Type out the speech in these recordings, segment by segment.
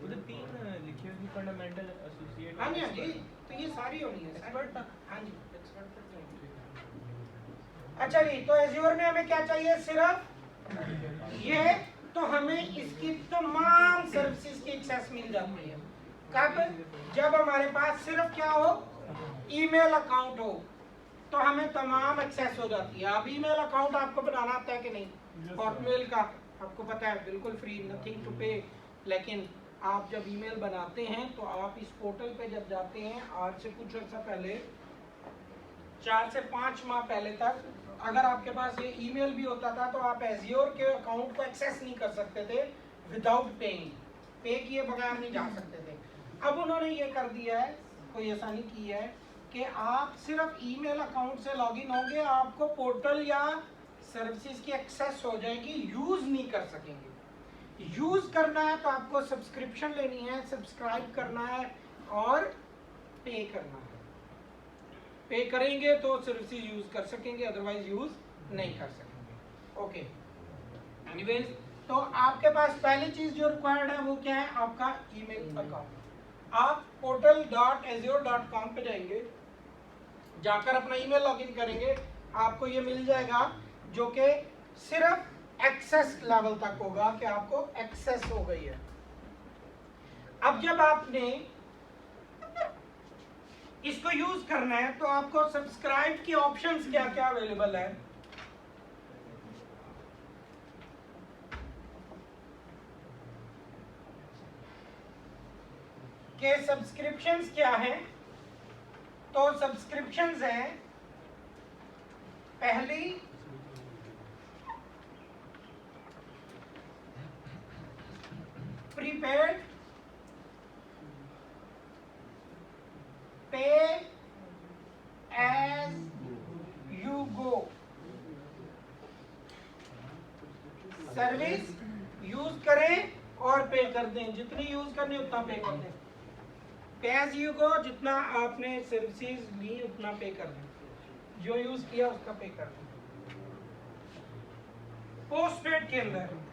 उधर 3 लिखे हुए फंडामेंटल एसोसिएट। हाँ जी हाँ जी, तो ये सारी होनी है एक्सपर्ट। हाँ जी एक्सपर्ट तक जाएंगे। अच्छा जी, तो एज्योर में हमें क्या चाहिए, सिर्फ ये, तो हमें इसकी तमाम सर्विसेज की एक्सेस मिल जाती है। कब? जब हमारे पास सिर्फ क्या हो, ईमेल अकाउंट हो, तो हमें तमाम एक्सेस हो जाती है। अब ईमेल अकाउंट आपको बनाना आता है कि नहीं? हॉटमेल का आपको पता है, बिल्कुल फ्री, नथिंग टू पे। लेकिन आप जब ईमेल बनाते हैं तो आप इस पोर्टल पे जब जाते हैं, आज से कुछ अर्सा पहले, 4 से 5 माह पहले तक, अगर आपके पास ये ईमेल भी होता था तो आप एज्योर के अकाउंट को एक्सेस नहीं कर सकते थे विदाउट पेइंग। पे किए बगैर नहीं जा सकते थे। अब उन्होंने ये कर दिया है, कोई आसानी की है कि आप सिर्फ ईमेल अकाउंट से लॉगिन होंगे, आपको पोर्टल या सर्विसेज की एक्सेस हो जाएगी, यूज नहीं कर सकेंगे। यूज करना है तो आपको सब्सक्रिप्शन लेनी है, सब्सक्राइब करना है और पे करना है। पे करेंगे तो सर्विसेज यूज कर सकेंगे, अदरवाइज यूज नहीं कर सकेंगे। ओके, एनीवेज, तो आपके पास पहली चीज जो रिक्वायर्ड है वो क्या है, आपका ईमेल अकाउंट। आप portal.azure.com पे जाएंगे, जाकर अपना ईमेल लॉगिन करेंगे, आपको ये मिल जाएगा जो कि सिर्फ एक्सेस लेवल तक होगा कि आपको एक्सेस हो गई है। अब जब आपने इसको यूज करना है तो आपको सब्सक्राइब के ऑप्शंस क्या क्या अवेलेबल है। के सब्सक्रिप्शंस क्या है, तो सब्सक्रिप्शंस हैं, पहली prepaid, pay as you go, service use करें और पे कर दें, जितनी यूज करनी उतना पे कर दें। पे एज यू गो, जितना आपने सर्विसेज ली उतना पे कर दें, जो यूज किया उसका पे कर दें। पोस्टपेड के अंदर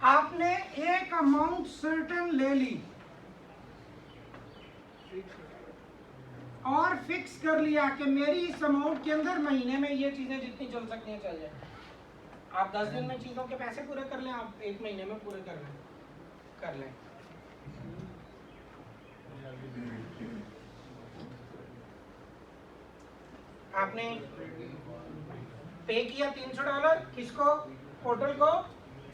आपने एक अमाउंट सर्टेन ले ली और फिक्स कर लिया कि मेरी इस अमाउंट के अंदर महीने में ये चीजें जितनी चल सकती हैं चल जाए। आप 10 दिन में चीजों के पैसे पूरे कर लें, आप 1 महीने में पूरे कर लें। आपने पे किया $300 किसको, पोर्टल को,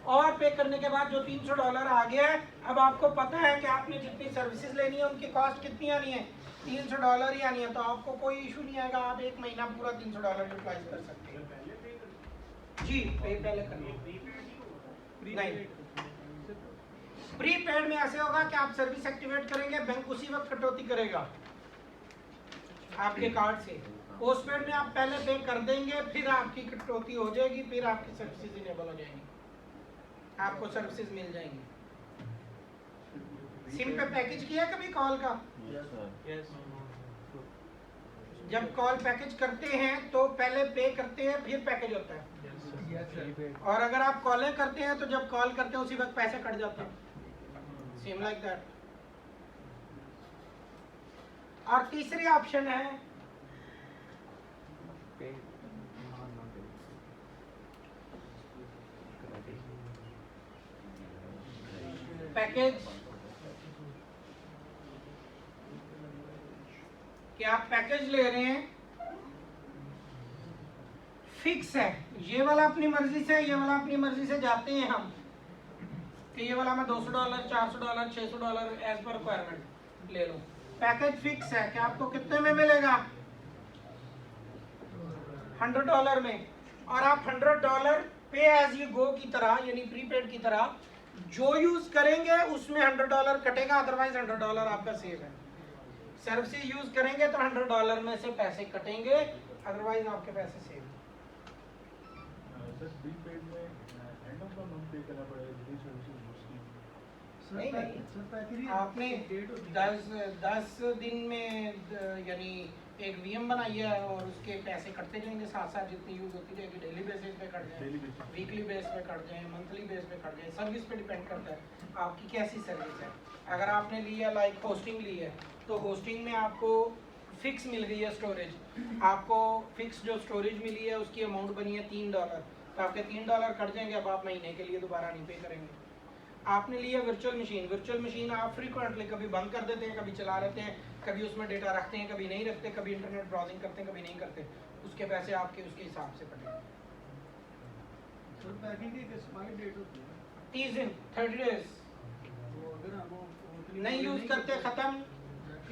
और पे करने के बाद जो $300 आ गया है, अब आपको पता है कि आपने जितनी सर्विसेज लेनी है उनकी कॉस्ट कितनी आनी है, $300 ही आनी है। तो आपको कोई इशू नहीं आएगा, आप 1 महीना पूरा $300 यूटिलाइज कर सकते हैं। जी, पे पहले करना नहीं। प्रीपेड में ऐसे होगा कि आप सर्विस एक्टिवेट करेंगे, बैंक उसी वक्त कटौती करेगा आपके कार्ड से। पोस्टपेड में आप पहले पे कर देंगे, फिर आपकी कटौती हो जाएगी, फिर आपकी सर्विसेज इनेबल हो जाएंगी, आपको सर्विसेज मिल जाएंगी। सिम पे पैकेज किया कभी कॉल का? यस। जब कॉल पैकेज करते हैं तो पहले पे करते हैं फिर पैकेज होता है। और अगर आप कॉलें करते हैं तो जब कॉल करते हैं उसी वक्त पैसे कट जाते हैं, सेम लाइक दैट। और तीसरी ऑप्शन है पैकेज, कि आप पैकेज ले रहे हैं, फिक्स है, ये वाला अपनी मर्जी से, ये वाला अपनी मर्जी से जाते हैं हम कि ये वाला मैं $200, $400, $600 एज पर रिक्वायरमेंट ले लूं। पैकेज फिक्स है कि आपको कितने में मिलेगा, $100 में, और आप $100 पे एज यू गो की तरह, यानी प्रीपेड की तरह जो यूज करेंगे उसमें $100 कटेगा, अदरवाइज $100 आपका सेव है। सर्विस यूज करेंगे तो $100 में से पैसे कटेंगे, अदरवाइज आपके पैसे सेव। नहीं नहीं, आपने 10 दिन में यानी एक वीएम बनाई है और उसके पैसे कटते जाएंगे साथ साथ, जितनी यूज़ होती जाएगी, डेली बेसिस पे कट जाए, वीकली बेस पे कट जाए, मंथली बेस पे कट जाए, सर्विस पे डिपेंड करता है आपकी कैसी सर्विस है। अगर आपने ली है लाइक होस्टिंग ली है, तो होस्टिंग में आपको फिक्स मिल गई है स्टोरेज, आपको फिक्स जो स्टोरेज मिली है उसकी अमाउंट बनी है $3, तो आपके $3 कट जाएंगे, अब आप महीने के लिए दोबारा नहीं पे करेंगे। आपने लिया वर्चुअल मशीन आप फ्रीक्वेंटली कभी बंद कर देते हैं, कभी चला लेते हैं, कभी उसमें डेटा रखते हैं, कभी नहीं रखते, कभी इंटरनेट ब्राउजिंग करते हैं, कभी नहीं करते, उसके पैसे आपके उसके हिसाब से कटेंगे। 30 दिन 30 डेज नहीं यूज करते खत्म,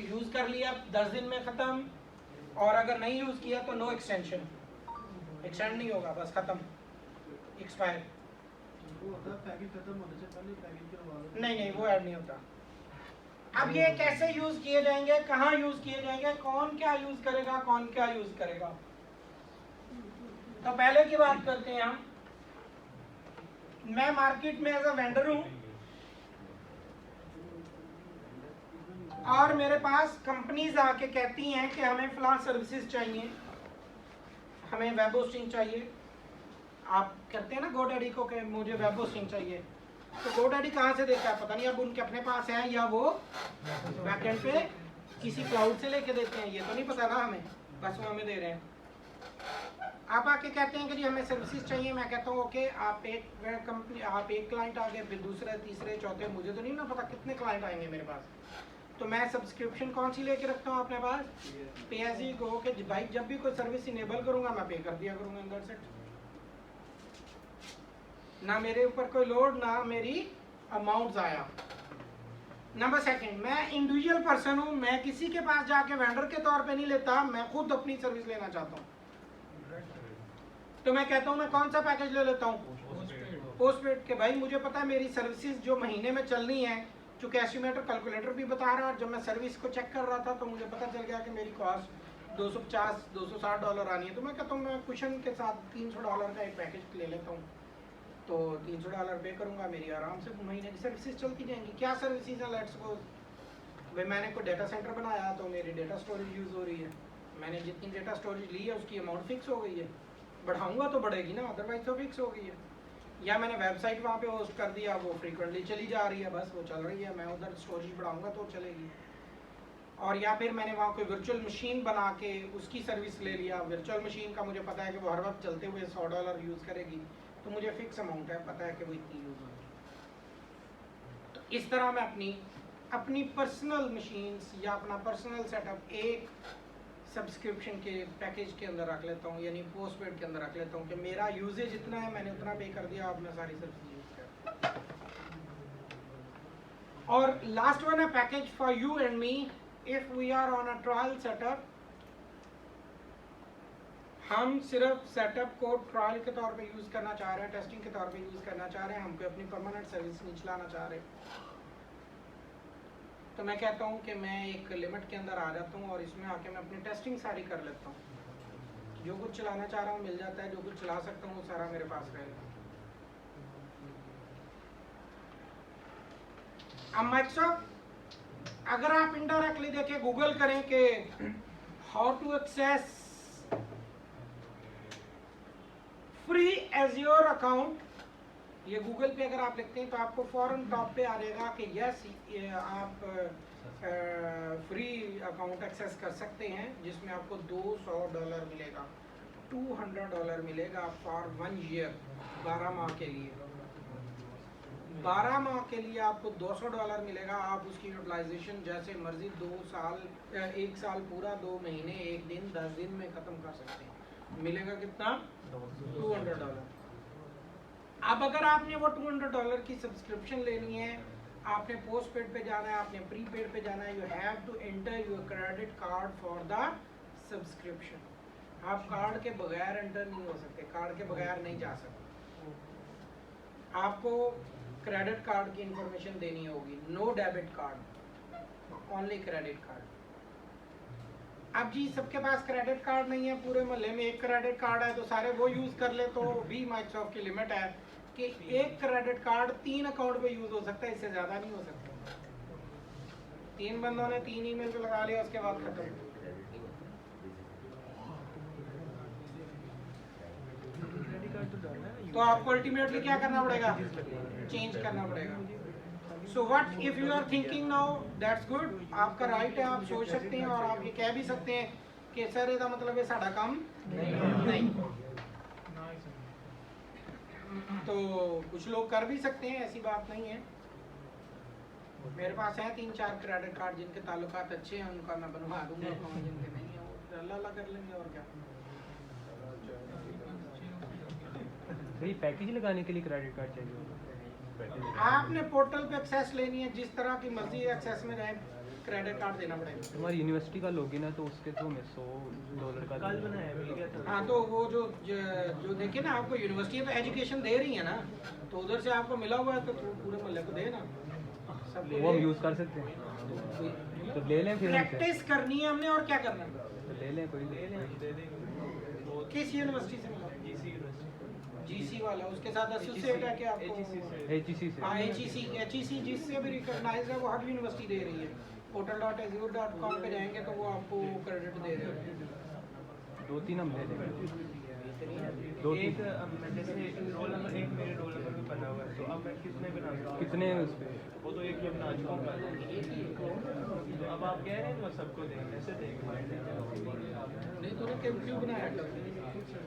यूज कर लिया 10 दिन में खत्म, और अगर नहीं यूज किया तो नो एक्सटेंशन, एक्सटेंड नहीं होगा, बस खत्म, एक्सपायर। नहीं वो ऐड नहीं होता। अब ये कैसे यूज किए जाएंगे, कहाँ यूज किए जाएंगे, कौन क्या यूज करेगा, कौन क्या यूज करेगा, तो पहले की बात करते हैं हम। मैं मार्केट में एज अ वेंडर हूँ और मेरे पास कंपनीज आके कहती हैं कि हमें फलां सर्विसेज चाहिए, हमें वेब होस्टिंग चाहिए। आप करते हैं ना GoDaddy को कि मुझे वेब होस्टिंग चाहिए, तो GoDaddy कहाँ से देता है पता नहीं, अब उनके अपने पास है या वो बैकएंड पे किसी क्लाउड से लेके देते हैं, ये तो नहीं पता ना हमें, बस वो हमें दे रहे हैं। आप आके कहते हैं कि जी हमें सर्विसेज चाहिए, मैं कहता हूँ ओके, आप एक कंपनी, आप एक क्लाइंट आ गए, फिर दूसरे तीसरे चौथे, मुझे तो नहीं ना पता कितने क्लाइंट आएंगे मेरे पास, तो मैं सब्सक्रिप्शन कौन सी लेके रखता हूँ अपने पास, पे एज यू गो, कि भाई जब भी कोई सर्विस इनेबल करूँगा मैं पे कर दिया करूँगा, दैट्स इट। ना मेरे ऊपर कोई लोड, ना मेरी अमाउंट आया। नंबर सेकंड, मैं इंडिविजुअल पर्सन हूँ, मैं किसी के पास जाके वेंडर के तौर पे नहीं लेता, मैं खुद अपनी सर्विस लेना चाहता हूँ, तो मैं कहता हूँ मैं कौन सा पैकेज ले लेता हूँ, पोस्टपेड के। भाई मुझे पता है मेरी सर्विसेज जो महीने में चलनी है, चूँकि एस्टिमेटर कैलकुलेटर भी बता रहा है, और जब मैं सर्विस को चेक कर रहा था तो मुझे पता चल गया कि मेरी कॉस्ट $250-260 आनी है, तो मैं कहता हूँ मैं कुशन के साथ $300 का एक पैकेज ले लेता हूँ, तो $300 पे करूँगा, मेरी आराम से महीने की सर्विसेज चलती जाएंगी। क्या सर्विसेज है, लेट्स सपोज भाई मैंने कोई डेटा सेंटर बनाया तो मेरी डेटा स्टोरेज यूज़ हो रही है, मैंने जितनी डेटा स्टोरेज ली है उसकी अमाउंट फिक्स हो गई है, बढ़ाऊंगा तो बढ़ेगी ना, अदरवाइज तो फिक्स हो गई है। या मैंने वेबसाइट वहाँ पे होस्ट कर दिया, वो फ्रीक्वेंटली चली जा रही है, बस वो चल रही है, मैं उधर स्टोरेज बढ़ाऊंगा तो चलेगी। और या फिर मैंने वहाँ कोई वर्चुअल मशीन बना के उसकी सर्विस ले लिया, वर्चुअल मशीन का मुझे पता है कि वो हर वक्त चलते हुए $100 यूज़ करेगी, तो मुझे फिक्स अमाउंट है, पता है कि वो इतनी यूज़ होगी। तो इस तरह मैं अपनी पर्सनल मशीन्स या अपना पर्सनल सेटअप एक सब्सक्रिप्शन के पैकेज के अंदर रख लेता हूँ, यानी पोस्टपेड के अंदर रख लेता हूँ कि मेरा यूजेज इतना है, मैंने उतना पे कर दिया, अब मैं सारी सर्विस यूज कर। और लास्ट वन है package for you and me, if we are on a trial setup, हम सिर्फ सेटअप को ट्रायल के तौर पे यूज करना चाह रहे हैं, टेस्टिंग के तौर पे यूज करना चाह रहे हैं, हम कोई अपनी परमानेंट सर्विस नहीं चलाना चाह रहे, तो मैं कहता हूँ कि मैं एक लिमिट के अंदर आ जाता हूँ और इसमें आके मैं अपनी टेस्टिंग सारी कर लेता हूँ, जो कुछ चलाना चाह रहा हूँ मिल जाता है, जो कुछ चला सकता हूँ वो सारा मेरे पास रहेगा। अब माइक्रोसॉफ्ट, अगर आप इनडायरेक्टली देखें, गूगल करें कि how to access free Azure account, ये गूगल पे अगर आप लिखते हैं तो आपको फौरन टॉप पे आ जाएगा कि यस आप फ्री अकाउंट एक्सेस कर सकते हैं, जिसमें आपको $200 मिलेगा, $200 मिलेगा फॉर 1 ईयर, 12 माह के लिए। 12 माह के लिए आपको $200 मिलेगा, आप उसकी यूटिलाइजेशन जैसे मर्जी 2 साल, 1 साल पूरा, 2 महीने, 1 दिन, 10 दिन में ख़त्म कर सकते हैं। मिलेगा कितना, $200। अब अगर आपने वो $200 की सब्सक्रिप्शन लेनी है, आपने पोस्ट पेड पे जाना है, आपने प्री पेड पे जाना है, you have to enter your credit card for the subscription. आप कार्ड के बगैर एंटर नहीं हो सकते, कार्ड के बगैर नहीं जा सकते, आपको क्रेडिट कार्ड की इंफॉर्मेशन देनी होगी, no debit card, only credit card. अब जी सबके पास क्रेडिट कार्ड नहीं है, पूरे मोहल्ले में एक क्रेडिट कार्ड है तो सारे वो यूज़ कर ले, तो भी माइक्रोसॉफ्ट की लिमिट है कि एक क्रेडिट कार्ड 3 अकाउंट पे यूज हो सकता है, इससे ज्यादा नहीं हो सकता। 3 बंदों ने 3 ईमेल पे लगा लिया, उसके बाद खत्म। तो आपको अल्टीमेटली क्या करना पड़ेगा, चेंज करना पड़ेगा। So what if you are thinking now, that's good, आपका राइट है, आप सोच सकते हैं और आप ये कह भी सकते हैं कि सर ਇਹਦਾ मतलब है साडा काम नहीं। तो कुछ लोग कर भी सकते हैं, ऐसी बात नहीं है। मेरे पास है 3-4 क्रेडिट कार्ड जिनके ताल्लुकात अच्छे हैं, उनका मैं बनवा दूंगा, जिनके नहीं है वो अल्लाह अल्लाह कर लेंगे और क्या। भाई पैकेज लगाने के लिए क्रेडिट कार्ड चाहिए होगा। आपने पोर्टल पे एक्सेस लेनी है, जिस तरह की मर्जी एक्सेस में जाए क्रेडिट कार्ड देना पड़ेगा। हमारी यूनिवर्सिटी का लॉगिन है तो उसके थ्रू में $100 का कल बनाया मिल गया था। हाँ, तो वो जो देखिए ना, आपको यूनिवर्सिटी तो एजुकेशन दे रही है ना, तो उधर से आपको मिला हुआ है तो पूरे मोहल्ले को दे ना, सब वो हम यूज़ कर सकते हैं तो ले लें फिर हमसे। प्रैक्टिस करनी है हमने, और क्या करना है। तो ले लें, कोई ले लें, दे देंगे। वो किस यूनिवर्सिटी से मिला, जीसी यूनिवर्सिटी, जीसी वाला, उसके साथ एसोसिएट है कि आपको HEC से। HEC से। हाँ, HEC जिससे भी रिकॉग्नाइज है वो हर यूनिवर्सिटी दे रही है। portal.azure.com पे जाएंगे तो वो आपको क्रेडिट दे रहे हैं। 2-3 हम ले लेंगे। एक जैसे रोल नंबर, एक मेरे रोल नंबर में बना हुआ है, तो अब मैं कितने बना सकता हूँ? कितने उस पे वो तो एक ही बना चुका हूँ पहले। तो अब आप कह रहे हैं वो सबको देंगे, ऐसे देंगे? नहीं तो क्यों बनाया था?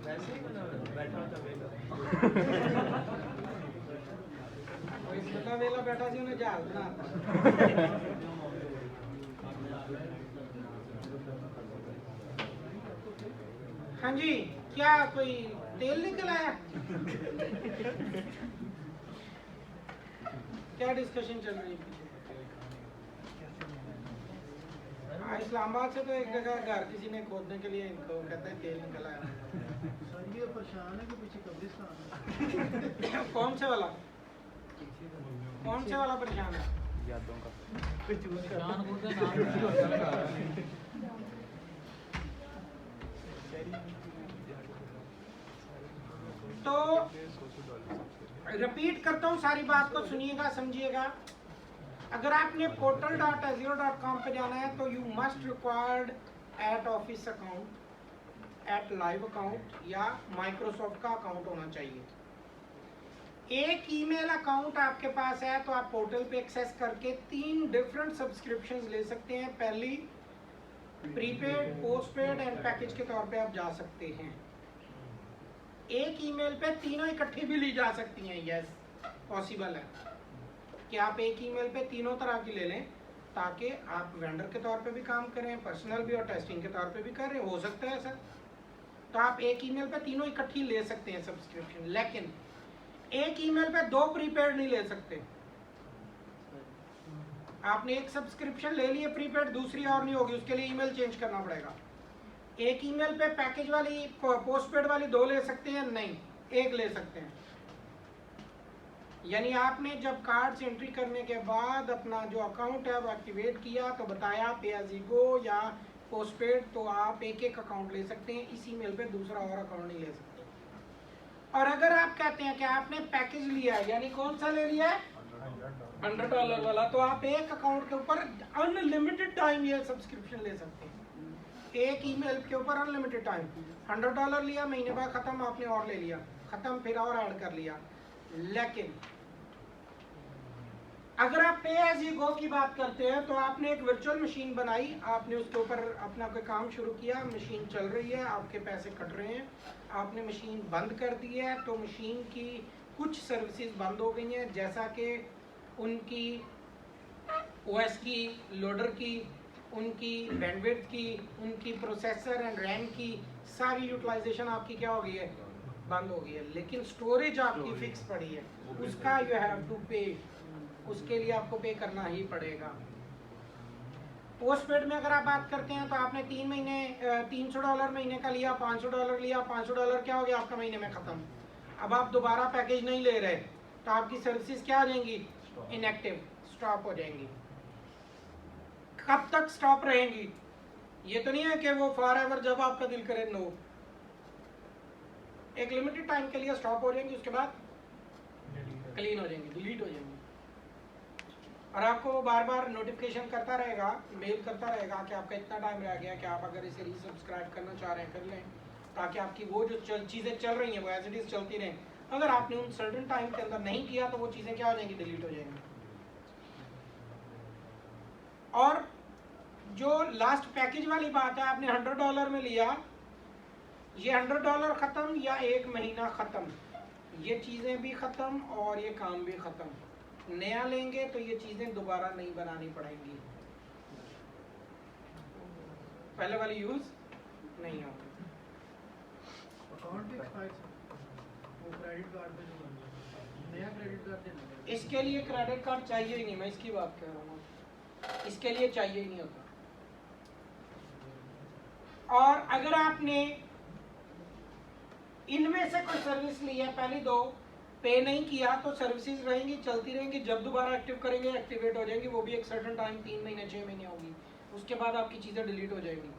वैसे ही बना, बैठा था वेला। कोई बंदा वेला बैठा सी, उन्हें जहाज बनाता। हाँ जी, क्या कोई तेल निकल आया? क्या डिस्कशन चल रही है? इस्लामाबाद से तो एक जगह घर किसी ने खोदने के लिए, इनको कहते हैं तेल निकल आया। ये परेशान है कि पीछे कब्रिस्तान कौन से वाला परेशान है? यादों का तो रिपीट करता हूँ, सारी बात को सुनिएगा, समझिएगा। अगर आपने portal.azure.com पे जाना है तो you must required at office account, at live account या माइक्रोसॉफ्ट का अकाउंट होना चाहिए। एक ईमेल अकाउंट आपके पास है तो आप पोर्टल पे एक्सेस करके 3 डिफरेंट सब्सक्रिप्शंस ले सकते हैं। पहली प्रीपेड, पोस्टपेड एंड पैकेज के तौर पे आप जा सकते हैं। एक ईमेल पे तीनों इकट्ठी भी ली जा सकती हैं। यस, पॉसिबल है कि आप एक ईमेल पे तीनों तरह की ले लें, ताकि आप वेंडर के तौर पे भी काम करें, पर्सनल भी और टेस्टिंग के तौर पे भी कर रहे हो सकता है सर। तो आप एक ईमेल पे तीनों इकट्ठी ले सकते हैं सब्सक्रिप्शन, लेकिन एक ईमेल पे 2 प्रीपेड नहीं ले सकते। आपने एक सब्सक्रिप्शन ले ली है प्रीपेड, दूसरी और नहीं होगी, उसके लिए ईमेल चेंज करना पड़ेगा। एक ईमेल पे पैकेज वाली, पोस्टपेड वाली 2 ले सकते हैं? नहीं, 1 ले सकते हैं। यानी आपने जब कार्ड्स एंट्री करने के बाद अपना जो अकाउंट है वो एक्टिवेट किया तो बताया पे एज यू गो या पोस्टपेड, तो आप एक अकाउंट ले सकते हैं। इस ईमेल पे दूसरा और अकाउंट नहीं ले सकते। और अगर आप कहते हैं कि आपने पैकेज लिया है, यानी कौन सा ले लिया है, $100 वाला, तो आप एक अकाउंट के ऊपर अनलिमिटेड टाइम ये सब्सक्रिप्शन ले सकते हैं। एक ईमेल के ऊपर अनलिमिटेड टाइम, $100 लिया, महीने बाद खत्म, आपने और ले लिया, खत्म, फिर और ऐड कर लिया। लेकिन अगर आप पे एज यू गो की बात करते हैं तो आपने एक वर्चुअल मशीन बनाई, आपने उसके ऊपर अपना कोई काम शुरू किया, मशीन चल रही है, आपके पैसे कट रहे हैं, आपने मशीन बंद कर दी है, तो मशीन की कुछ सर्विसेज बंद हो गई हैं, जैसा कि उनकी ओएस की, लोडर की, उनकी बैंडविड्थ की, उनकी प्रोसेसर एंड रैम की सारी यूटिलाइजेशन आपकी क्या हो गई है, बंद हो गई है। लेकिन स्टोरेज आपकी फिक्स पड़ी है, उसका यू हैव टू पे, उसके लिए आपको पे करना ही पड़ेगा। पोस्टपेड में अगर आप बात करते हैं तो आपने 3 महीने $300 महीने का लिया, $500 लिया, $500 क्या हो गया आपका महीने में खत्म। अब आप दोबारा पैकेज नहीं ले रहे तो आपकी सर्विसेज क्या आ जाएंगी, इनएक्टिव, स्टॉप हो जाएंगी। कब तक स्टॉप रहेंगी, ये तो नहीं है कि वो फॉर एवर जब आपका दिल करे, नो, एक लिमिटेड टाइम के लिए स्टॉप हो जाएंगी, उसके बाद क्लीन हो जाएंगी, डिलीट हो जाएंगी। और आपको वो बार बार नोटिफिकेशन करता रहेगा, मेल करता रहेगा कि आपका इतना टाइम रह गया कि आप अगर इसे रीसब्सक्राइब करना चाह रहे हैं कर लें, ताकि आपकी वो जो चीज़ें चल रही हैं वो एज इट इज़ चलती रहें। अगर आपने उन सर्टेन टाइम के अंदर नहीं किया तो वो चीज़ें क्या हो जाएंगी, डिलीट हो जाएंगी। और जो लास्ट पैकेज वाली बात है, आपने $100 में लिया, ये $100 ख़त्म या 1 महीना ख़त्म, ये चीज़ें भी ख़त्म और ये काम भी ख़त्म। नया लेंगे तो ये चीज़ें दोबारा नहीं बनानी पड़ेंगी, पहले वाली यूज़ नहीं होगी। अकाउंट भी एक्सपायर वो क्रेडिट कार्ड पे जो नया क्रेडिट कार्ड देना है। इसके लिए क्रेडिट कार्ड चाहिए ही नहीं, मैं इसकी बात कर रहा हूँ, इसके लिए चाहिए ही नहीं होता। और अगर आपने इनमें से कोई सर्विस ली है, पहली दो पे नहीं किया, तो सर्विसेज रहेंगी, चलती रहेंगी, जब दोबारा एक्टिव करेंगे एक्टिवेट हो जाएंगी, वो भी एक सर्टेन टाइम 3 महीने 6 महीने होगी, उसके बाद आपकी चीज़ें डिलीट हो जाएंगी।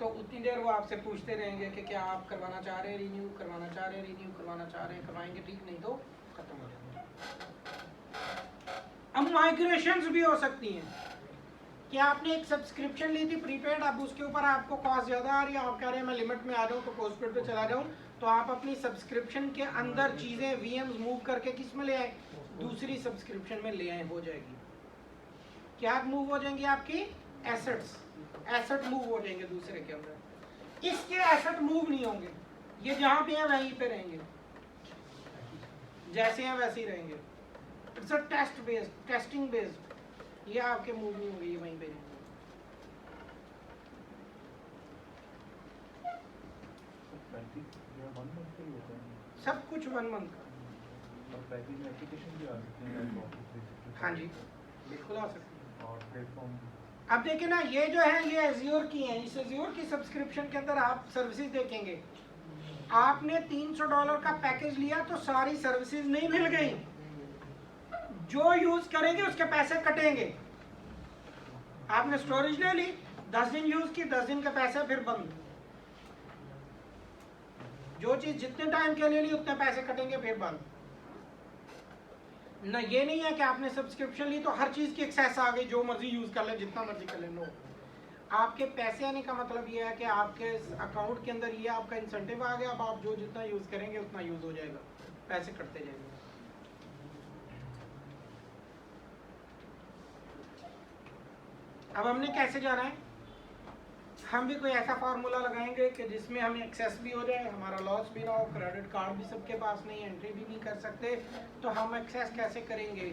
तो उतनी देर वो आपसे पूछते रहेंगे कि क्या आप करवाना चाह रहे हैं रिन्यू, करवाना चाह रहे हैं रिन्यू, करवाना चाह रहे हैं, करवाएंगे, ठीक नहीं तो खत्म हो जाएंगे। अब माइग्रेशंस भी हो सकती हैं कि आपने एक सब्सक्रिप्शन ली थी प्रीपेड, अब उसके ऊपर आपको कॉस्ट ज़्यादा आ रही है, आप कह रहे हैं मैं लिमिट में आ जाऊँ तो पोस्टपेड पे चला जाऊँ, तो आप अपनी सब्सक्रिप्शन के अंदर चीज़ें VMs मूव करके किस में ले आए, दूसरी सब्सक्रिप्शन में ले आए, हो जाएगी। क्या मूव हो जाएंगी, आपकी एसेट्स, एसेट मूव हो जाएंगे दूसरे के अंदर। इसके एसेट मूव नहीं होंगे, ये जहाँ पे हैं वहीं पे रहेंगे, जैसे हैं वैसे ही रहेंगे। It's a test based, testing based, ये आपके मूव नहीं होंगे, ये वहीं पे रहेंगे। सब कुछ 1 मंथ का। हाँ जी, बिल्कुल आ सकते हैं। अब देखिए ना, ये जो है ये एज्योर की हैं, इस एज्योर की सब्सक्रिप्शन के अंदर आप सर्विसेज देखेंगे, आपने $300 का पैकेज लिया तो सारी सर्विसेज नहीं मिल गई, जो यूज करेंगे उसके पैसे कटेंगे। आपने स्टोरेज ले ली, 10 दिन यूज की, 10 दिन के पैसे फिर बंद। जो चीज जितने टाइम के लिए ली उतने पैसे कटेंगे, फिर बंद। ना ये नहीं है कि आपने सब्सक्रिप्शन ली तो हर चीज की एक्सेस आ गई, जो मर्जी यूज कर ले, जितना मर्जी कर ले। नो, आपके पैसे आने का मतलब ये है कि आपके अकाउंट के अंदर ये आपका इंसेंटिव आ गया, अब आप जो जितना यूज करेंगे उतना यूज हो जाएगा, पैसे कटते जाएंगे। अब हमने कैसे जाना है, हम भी कोई ऐसा फार्मूला लगाएंगे कि जिसमें हमें एक्सेस भी हो जाए, हमारा लॉस भी ना हो, क्रेडिट कार्ड भी सबके पास नहीं, एंट्री भी नहीं कर सकते, तो हम एक्सेस कैसे करेंगे।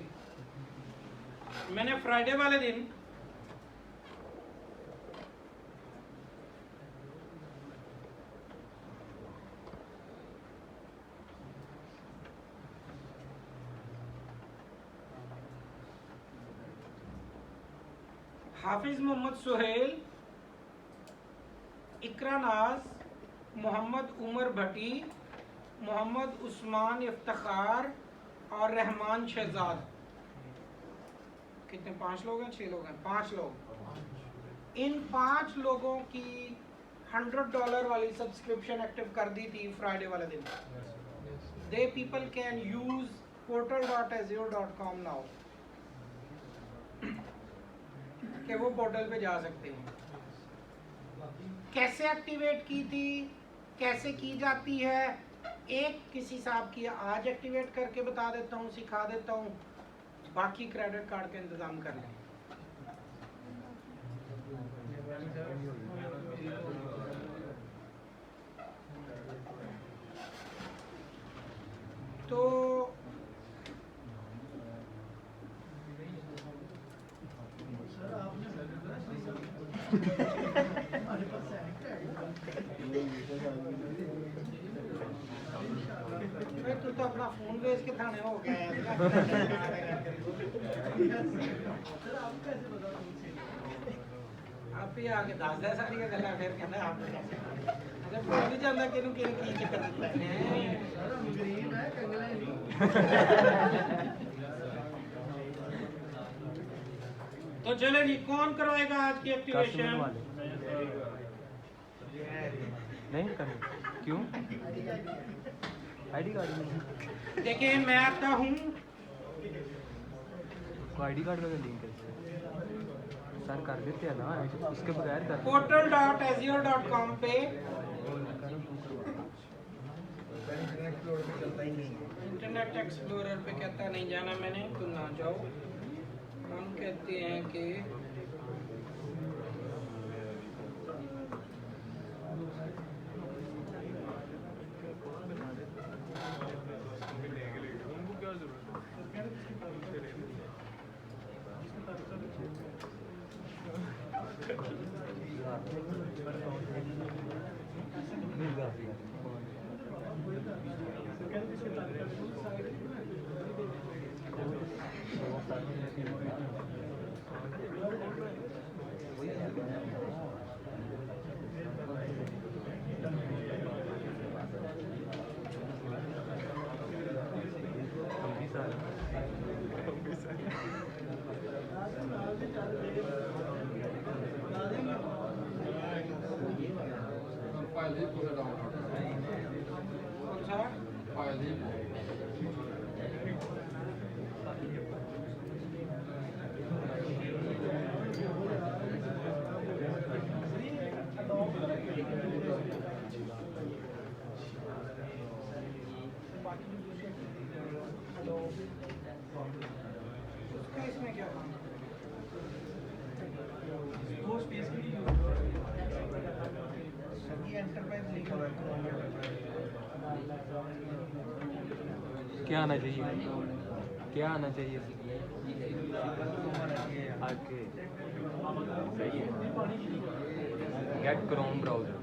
मैंने फ्राइडे वाले दिन हाफिज मोहम्मद सुहेल, इकरा नाज, मोहम्मद उमर भट्टी, मोहम्मद उस्मान इफ्तिखार और रहमान शहजाद, कितने, 5 लोग हैं, 6 लोग हैं, 5 लोग। इन 5 लोगों की $100 वाली सब्सक्रिप्शन एक्टिव कर दी थी फ्राइडे वाले दिन। They people can use portal.azure.com now, कि वो पोर्टल पे जा सकते हैं। कैसे एक्टिवेट की थी, कैसे की जाती है, एक किसी साहब की आज एक्टिवेट करके बता देता हूँ, सिखा देता हूँ, बाकी क्रेडिट कार्ड का इंतजाम कर लें। तो सर आपने हमारे पास है अरे तू तो अपना फोन बेच के थाने हो गया है। सर आप कैसे बता आप ही आके दस दे सारी गल्लां फिर कहना आपने अरे बोल भी जांदा किनु की चक्कर दिता है। सर हम गरीब है, कंगले नहीं। तो चले जी, कौन करवाएगा आज की एक्टिवेशन? नहीं करनी, क्यों? आईडी कार्ड नहीं। देखिए मैं आता हूँ को आईडी कार्ड का लिंक है सर कर देते हैं ना उसके बगैर कर portal.azure.com पे इंटरनेट एक्सप्लोरर पे कहता नहीं जाना मैंने, तो ना जाओ। हम कहते हैं कि इसमें क्या काम वो स्पेस के लिए ये एंटरप्राइज लिखा हुआ है क्या आना चाहिए क्या आना चाहिए आगे सही है गेट क्रोम ब्राउजर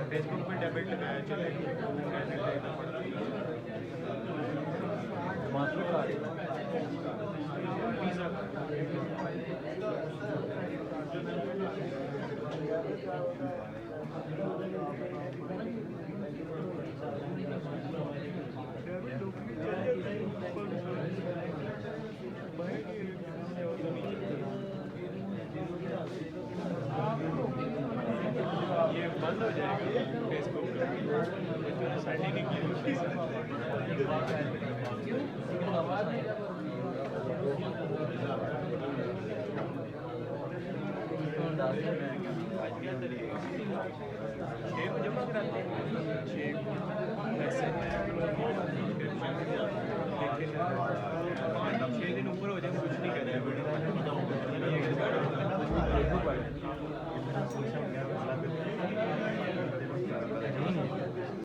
फेसबुक पे डेबिट लगाया चलेगा मास्टर कार्ड ये बंद हो जाएगा फेसबुक पे सेट ही नहीं किया आज क्या तरीके 6 बजे जमा कराते हैं 6 ऐसे 6 दिन ऊपर हो जाए कुछ नहीं कर रहे हैं